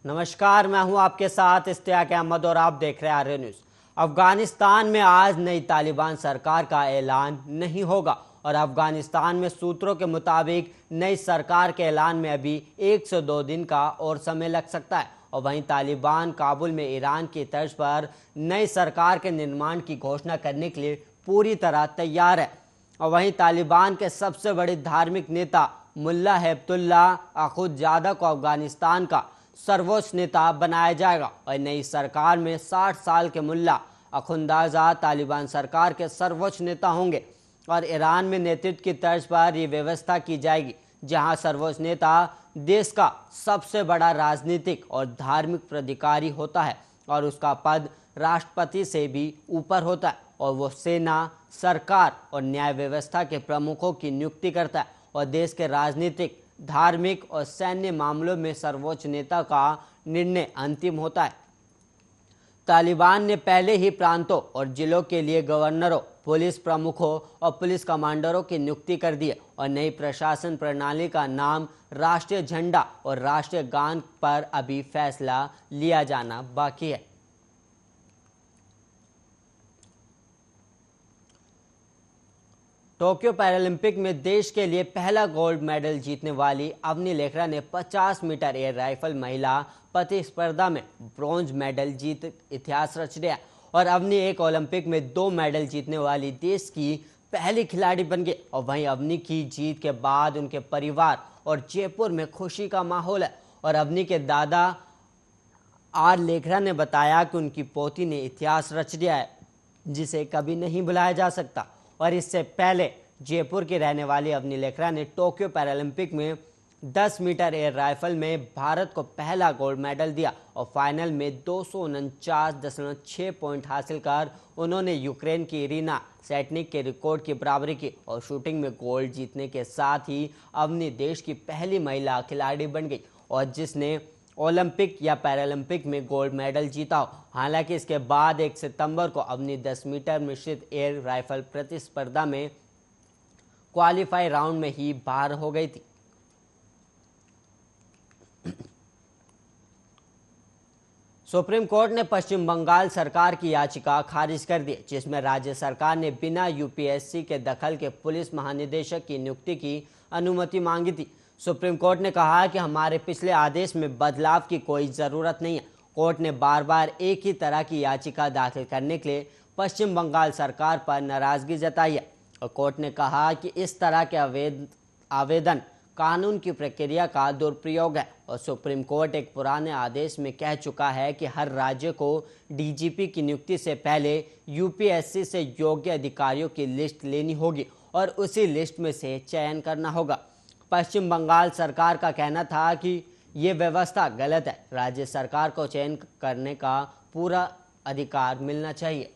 नमस्कार, मैं हूं आपके साथ इश्तियाक अहमद और आप देख रहे हैं आर्य न्यूज। अफगानिस्तान में आज नई तालिबान सरकार का ऐलान नहीं होगा और अफगानिस्तान में सूत्रों के मुताबिक नई सरकार के ऐलान में अभी 1 से 2 दिन का और समय लग सकता है। और वहीं तालिबान काबुल में ईरान की तर्ज पर नई सरकार के निर्माण की घोषणा करने के लिए पूरी तरह तैयार है। और वहीं तालिबान के सबसे बड़े धार्मिक नेता मुल्ला हैबतुल्ला अखुंदजादा को अफगानिस्तान का सर्वोच्च नेता बनाया जाएगा और नई सरकार में 60 साल के मुल्ला अखुंदजादा तालिबान सरकार के सर्वोच्च नेता होंगे। और ईरान में नेतृत्व की तर्ज पर यह व्यवस्था की जाएगी जहां सर्वोच्च नेता देश का सबसे बड़ा राजनीतिक और धार्मिक प्राधिकारी होता है और उसका पद राष्ट्रपति से भी ऊपर होता है और वो सेना, सरकार और न्याय व्यवस्था के प्रमुखों की नियुक्ति करता है और देश के राजनीतिक, धार्मिक और सैन्य मामलों में सर्वोच्च नेता का निर्णय अंतिम होता है। तालिबान ने पहले ही प्रांतों और जिलों के लिए गवर्नरों, पुलिस प्रमुखों और पुलिस कमांडरों की नियुक्ति कर दी है और नई प्रशासन प्रणाली का नाम, राष्ट्रीय झंडा और राष्ट्रीय गान पर अभी फैसला लिया जाना बाकी है। टोक्यो पैरालंपिक में देश के लिए पहला गोल्ड मेडल जीतने वाली अवनी लेखरा ने 50 मीटर एयर राइफल महिला प्रतिस्पर्धा में ब्रॉन्ज मेडल जीत इतिहास रच दिया और अवनी एक ओलंपिक में 2 मेडल जीतने वाली देश की पहली खिलाड़ी बन गई। और वहीं अवनी की जीत के बाद उनके परिवार और जयपुर में खुशी का माहौल है और अवनी के दादा आर लेखरा ने बताया कि उनकी पोती ने इतिहास रच दिया है जिसे कभी नहीं भुलाया जा सकता। और इससे पहले जयपुर की रहने वाली अवनी लेखरा ने टोक्यो पैरालंपिक में 10 मीटर एयर राइफल में भारत को पहला गोल्ड मेडल दिया और फाइनल में 249.6 पॉइंट हासिल कर उन्होंने यूक्रेन की इरिना सैटनिक के रिकॉर्ड की बराबरी की और शूटिंग में गोल्ड जीतने के साथ ही अवनी देश की पहली महिला खिलाड़ी बन गई और जिसने ओलंपिक या पैरालंपिक में गोल्ड मेडल जीता हो। हालांकि इसके बाद 1 सितंबर को अवनी 10 मीटर मिश्रित एयर राइफल प्रतिस्पर्धा में क्वालिफाई राउंड में ही बाहर हो गई थी। सुप्रीम कोर्ट ने पश्चिम बंगाल सरकार की याचिका खारिज कर दी जिसमें राज्य सरकार ने बिना यूपीएससी के दखल के पुलिस महानिदेशक की नियुक्ति की अनुमति मांगी थी। सुप्रीम कोर्ट ने कहा कि हमारे पिछले आदेश में बदलाव की कोई ज़रूरत नहीं है। कोर्ट ने बार बार एक ही तरह की याचिका दाखिल करने के लिए पश्चिम बंगाल सरकार पर नाराजगी जताई है और कोर्ट ने कहा कि इस तरह के आवेदन कानून की प्रक्रिया का दुरुपयोग है और सुप्रीम कोर्ट एक पुराने आदेश में कह चुका है कि हर राज्य को डीजीपी की नियुक्ति से पहले यूपीएससी से योग्य अधिकारियों की लिस्ट लेनी होगी और उसी लिस्ट में से चयन करना होगा। पश्चिम बंगाल सरकार का कहना था कि ये व्यवस्था गलत है, राज्य सरकार को चयन करने का पूरा अधिकार मिलना चाहिए।